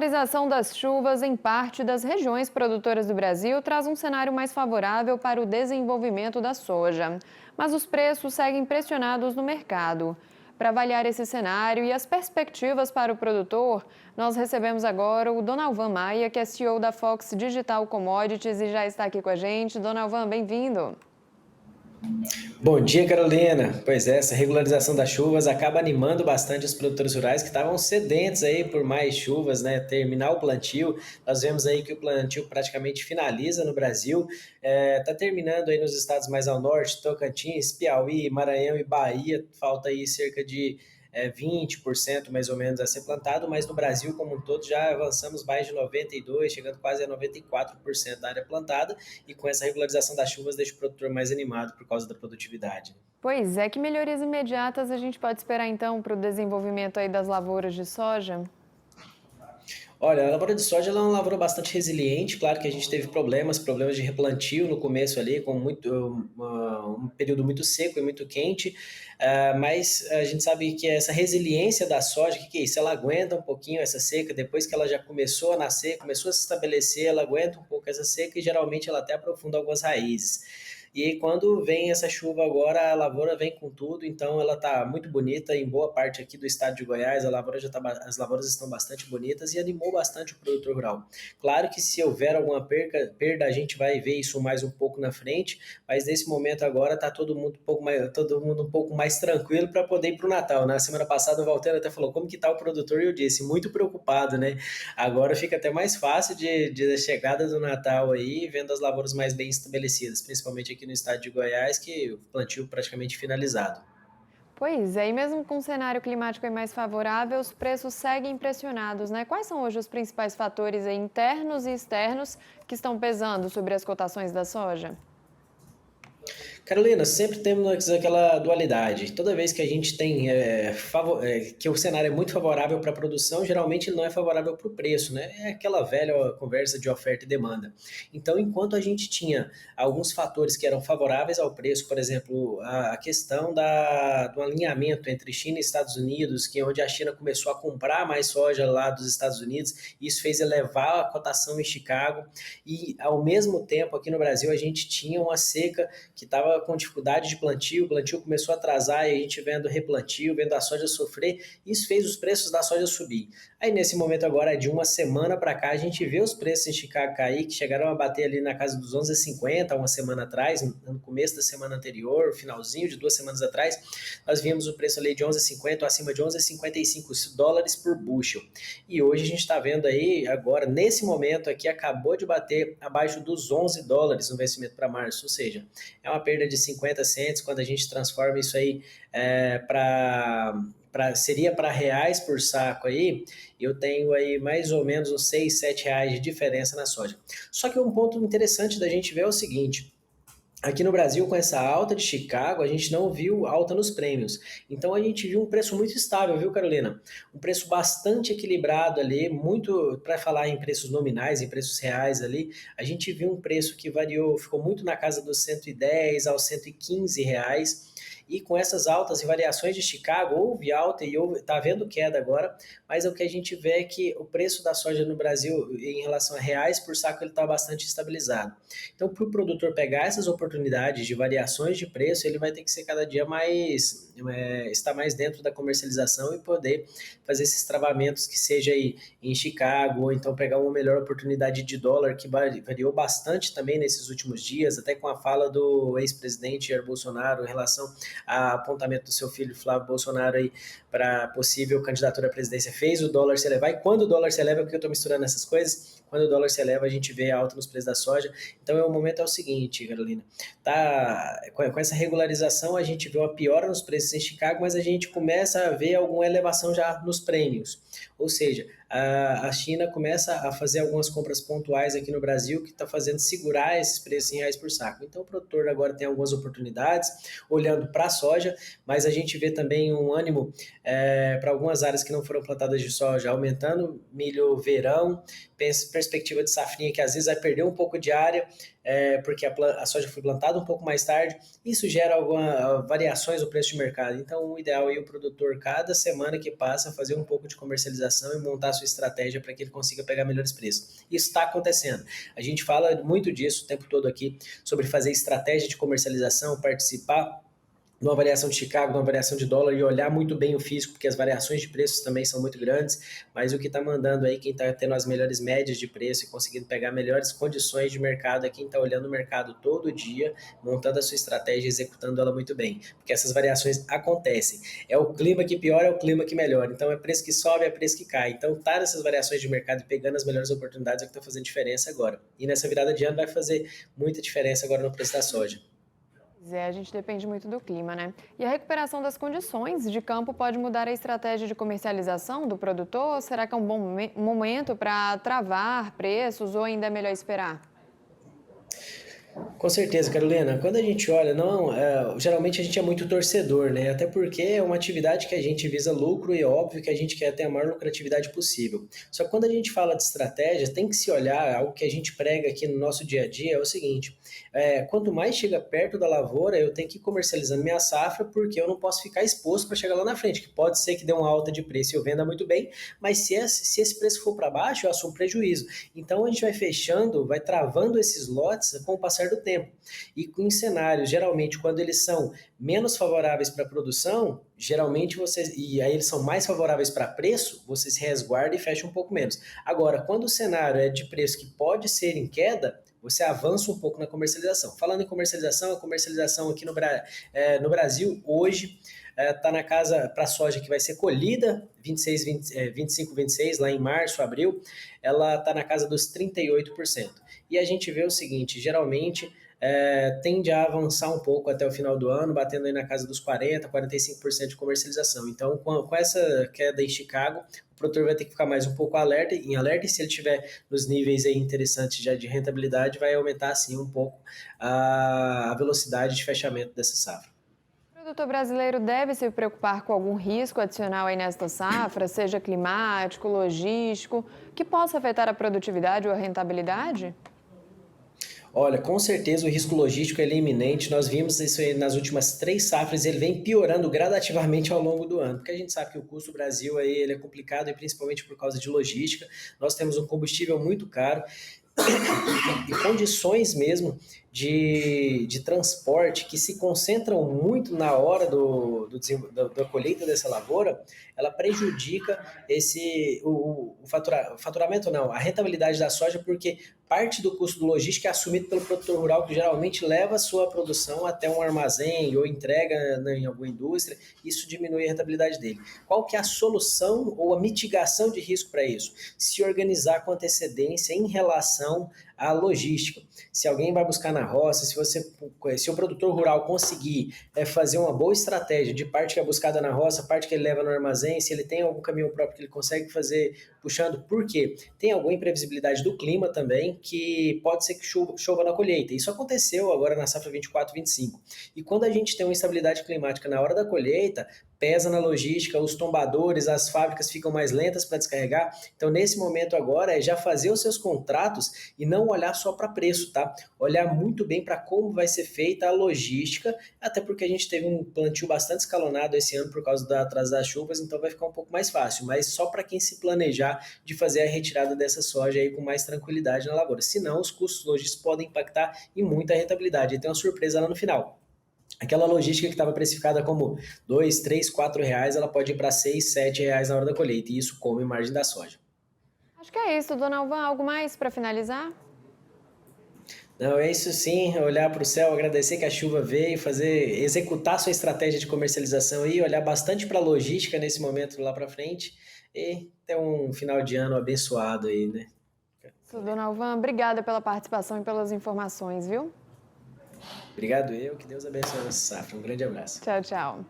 regularização das chuvas em parte das regiões produtoras do Brasil traz um cenário mais favorável para o desenvolvimento da soja. Mas os preços seguem pressionados no mercado. Para avaliar esse cenário e as perspectivas para o produtor, nós recebemos agora o Donalvan Maia, que é CEO da Fox Digital Commodities e já está aqui com a gente. Donalvan, bem-vindo. Bom dia, Carolina. Pois é, essa regularização das chuvas acaba animando bastante os produtores rurais que estavam sedentos aí por mais chuvas, né? Terminar o plantio. Nós vemos aí que o plantio praticamente finaliza no Brasil. Tá terminando aí nos estados mais ao norte, Tocantins, Piauí, Maranhão e Bahia. Falta aí cerca de 20% mais ou menos a ser plantado, mas no Brasil como um todo já avançamos mais de 92%, chegando quase a 94% da área plantada, e com essa regularização das chuvas deixa o produtor mais animado por causa da produtividade. Pois é, que melhorias imediatas a gente pode esperar então para o desenvolvimento aí das lavouras de soja? Olha, a lavoura de soja ela é uma lavoura bastante resiliente. Claro que a gente teve problemas de replantio no começo ali, com um período muito seco e muito quente, mas a gente sabe que essa resiliência da soja, o que é isso? Ela aguenta um pouquinho essa seca, depois que ela já começou a nascer, começou a se estabelecer, ela aguenta um pouco essa seca e geralmente ela até aprofunda algumas raízes. E aí, quando vem essa chuva agora, a lavoura vem com tudo, então ela está muito bonita em boa parte aqui do estado de Goiás, as lavouras estão bastante bonitas e animou bastante o produtor rural. Claro que se houver alguma perda, a gente vai ver isso mais um pouco na frente, mas nesse momento agora está todo mundo um pouco mais tranquilo para poder ir para o Natal. Na semana passada o Valteiro até falou como que está o produtor e eu disse, muito preocupado, né? Agora fica até mais fácil de a chegada do Natal aí, vendo as lavouras mais bem estabelecidas, principalmente aqui no estado de Goiás, que o plantio praticamente finalizado. Pois é, e mesmo com um cenário climático aí mais favorável, os preços seguem pressionados, né? Quais são hoje os principais fatores aí internos e externos que estão pesando sobre as cotações da soja? Carolina, sempre temos aquela dualidade. Toda vez que a gente tem que o cenário é muito favorável para a produção, geralmente ele não é favorável para o preço, né? É aquela velha conversa de oferta e demanda. Então, enquanto a gente tinha alguns fatores que eram favoráveis ao preço, por exemplo, a questão do alinhamento entre China e Estados Unidos, que é onde a China começou a comprar mais soja lá dos Estados Unidos, isso fez elevar a cotação em Chicago, e ao mesmo tempo aqui no Brasil a gente tinha uma seca que estava com dificuldade de plantio, o plantio começou a atrasar e a gente vendo replantio, vendo a soja sofrer, isso fez os preços da soja subir. Aí nesse momento agora, de uma semana para cá, a gente vê os preços em Chicago cair, que chegaram a bater ali na casa dos 11,50 uma semana atrás, no começo da semana anterior, finalzinho de 2 semanas atrás, nós vimos o preço ali de 11,50 acima de 11,55 dólares por bushel. E hoje a gente está vendo aí, agora, nesse momento aqui, acabou de bater abaixo dos 11 dólares no vencimento para março, ou seja, é uma perda de 50 cents quando a gente transforma isso aí seria para reais por saco aí, eu tenho aí mais ou menos uns 6, 7 reais de diferença na soja. Só que um ponto interessante da gente ver é o seguinte, aqui no Brasil, com essa alta de Chicago, a gente não viu alta nos prêmios. Então a gente viu um preço muito estável, viu, Carolina? Um preço bastante equilibrado ali, muito, para falar em preços nominais, em preços reais ali, a gente viu um preço que variou, ficou muito na casa dos 110 aos 115 reais. E com essas altas e variações de Chicago, houve alta e está havendo queda agora, mas o que a gente vê é que o preço da soja no Brasil, em relação a reais por saco, ele está bastante estabilizado. Então, para o produtor pegar essas oportunidades de variações de preço, ele vai ter que ser cada dia mais, estar mais dentro da comercialização e poder fazer esses travamentos que seja aí em Chicago, ou então pegar uma melhor oportunidade de dólar, que variou bastante também nesses últimos dias, até com a fala do ex-presidente Jair Bolsonaro em relação ao apontamento do seu filho Flávio Bolsonaro aí para possível candidatura à presidência, fez o dólar se elevar, e quando o dólar se eleva, porque eu estou misturando essas coisas, quando o dólar se eleva, a gente vê a alta nos preços da soja. Então, o momento é o seguinte, Carolina, com essa regularização, a gente vê uma piora nos preços em Chicago, mas a gente começa a ver alguma elevação já nos prêmios. Ou seja, a China começa a fazer algumas compras pontuais aqui no Brasil que está fazendo segurar esses preços em reais por saco. Então, o produtor agora tem algumas oportunidades, olhando para a soja, mas a gente vê também um ânimo para algumas áreas que não foram plantadas de soja, aumentando milho verão, perspectiva de safrinha que às vezes vai perder um pouco de área, porque a soja foi plantada um pouco mais tarde, isso gera algumas variações no preço de mercado. Então, o ideal é o produtor, cada semana que passa, fazer um pouco de comercialização comercialização e montar a sua estratégia para que ele consiga pegar melhores preços. Isso está acontecendo. A gente fala muito disso o tempo todo aqui, sobre fazer estratégia de comercialização, participar de uma variação de Chicago, de uma variação de dólar e olhar muito bem o físico, porque as variações de preços também são muito grandes, mas o que está mandando aí, quem está tendo as melhores médias de preço e conseguindo pegar melhores condições de mercado é quem está olhando o mercado todo dia, montando a sua estratégia e executando ela muito bem, porque essas variações acontecem. É o clima que piora, é o clima que melhora, então é preço que sobe, é preço que cai. Então tá nessas variações de mercado e pegando as melhores oportunidades é que está fazendo diferença agora. E nessa virada de ano vai fazer muita diferença agora no preço da soja. A gente depende muito do clima, né? E a recuperação das condições de campo pode mudar a estratégia de comercialização do produtor? Ou será que é um bom momento para travar preços ou ainda é melhor esperar? Com certeza, Carolina. Quando a gente olha, não, geralmente a gente é muito torcedor, né? Até porque é uma atividade que a gente visa lucro e é óbvio que a gente quer ter a maior lucratividade possível. Só que quando a gente fala de estratégia, tem que se olhar, algo que a gente prega aqui no nosso dia a dia é o seguinte: quanto mais chega perto da lavoura, eu tenho que ir comercializando minha safra, porque eu não posso ficar exposto para chegar lá na frente, que pode ser que dê uma alta de preço e eu venda muito bem, mas se esse preço for para baixo, eu assumo prejuízo. Então a gente vai fechando, vai travando esses lotes com o passar do tempo. E em cenários, geralmente, quando eles são menos favoráveis para a produção, geralmente e aí eles são mais favoráveis para preço, você se resguarda e fecha um pouco menos. Agora, quando o cenário é de preço que pode ser em queda, você avança um pouco na comercialização. Falando em comercialização, a comercialização aqui no Brasil, hoje, está na casa para a soja que vai ser colhida, 25, 26, lá em março, abril, ela está na casa dos 38%. E a gente vê o seguinte, geralmente tende a avançar um pouco até o final do ano, batendo aí na casa dos 40, 45% de comercialização. Então, com essa queda em Chicago, o produtor vai ter que ficar mais um pouco alerta, e se ele estiver nos níveis aí interessantes já de rentabilidade, vai aumentar assim um pouco a velocidade de fechamento dessa safra. O produtor brasileiro deve se preocupar com algum risco adicional aí nesta safra, seja climático, logístico, que possa afetar a produtividade ou a rentabilidade? Olha, com certeza o risco logístico ele é iminente. Nós vimos isso aí nas últimas 3 safras, ele vem piorando gradativamente ao longo do ano, porque a gente sabe que o custo do Brasil aí, ele é complicado e principalmente por causa de logística. Nós temos um combustível muito caro e condições mesmo de transporte que se concentram muito na hora da colheita dessa lavoura, ela prejudica o faturamento, não, a rentabilidade da soja, porque parte do custo do logístico é assumido pelo produtor rural, que geralmente leva a sua produção até um armazém ou entrega em alguma indústria, isso diminui a rentabilidade dele. Qual que é a solução ou a mitigação de risco para isso? Se organizar com antecedência em relação à logística. Se alguém vai buscar na roça, se o produtor rural conseguir fazer uma boa estratégia de parte que é buscada na roça, parte que ele leva no armazém, se ele tem algum caminhão próprio que ele consegue fazer puxando, por quê? Tem alguma imprevisibilidade do clima também, que pode ser que chova na colheita. Isso aconteceu agora na safra 24, 25. E quando a gente tem uma instabilidade climática na hora da colheita, pesa na logística, os tombadores, as fábricas ficam mais lentas para descarregar. Então, nesse momento agora, é já fazer os seus contratos e não olhar só para preço, tá? Olhar muito bem para como vai ser feita a logística, até porque a gente teve um plantio bastante escalonado esse ano por causa do atraso das chuvas, então vai ficar um pouco mais fácil, mas só para quem se planejar de fazer a retirada dessa soja aí com mais tranquilidade na lavoura. Senão, os custos logísticos podem impactar em muita rentabilidade. E tem uma surpresa lá no final. Aquela logística que estava precificada como R$2, R$3, R$4, ela pode ir para R$6, R$7 na hora da colheita, e isso come margem da soja. Acho que é isso, dona Alvan. Algo mais para finalizar? Não, é isso sim, olhar para o céu, agradecer que a chuva veio, executar sua estratégia de comercialização e olhar bastante para a logística nesse momento lá para frente e ter um final de ano abençoado aí, né? Dona Alvan, obrigada pela participação e pelas informações, viu? Obrigado que Deus abençoe a nossa safra. Um grande abraço. Tchau, tchau.